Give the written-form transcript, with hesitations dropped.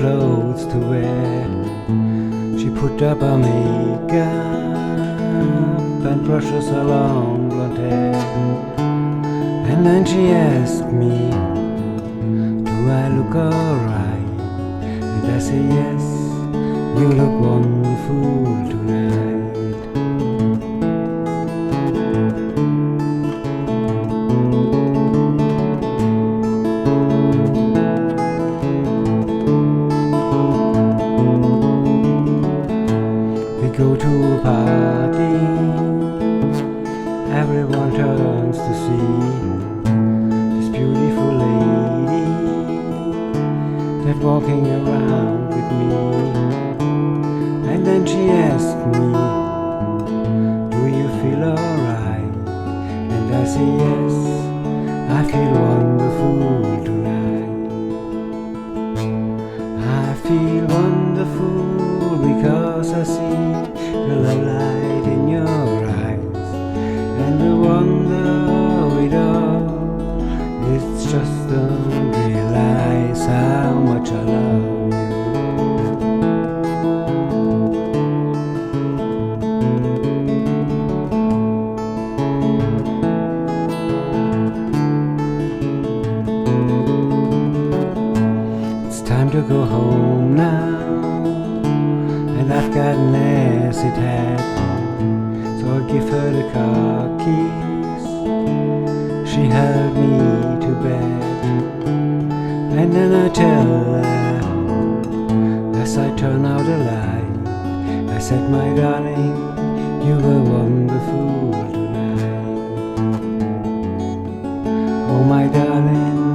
clothes to wear. She put up her makeup and brushes her long blonde hair. And then she asked me, do I look alright? And I say yes, you look wonderful tonight. We go to a party, everyone turns to see this beautiful lady that's walking around with me. And then she asked me, do you feel alright? And I say yes, I feel wonderful tonight. I feel wonderful because I see the light in your eyes, and the wonder of it all, it's just don't realize how much I love you. It's time to go home now, and I've got an acid hat, so I give her the car keys. She helped me to bed, and then I tell her, as I turn out the light, I said, my darling, you were wonderful tonight. Oh my darling,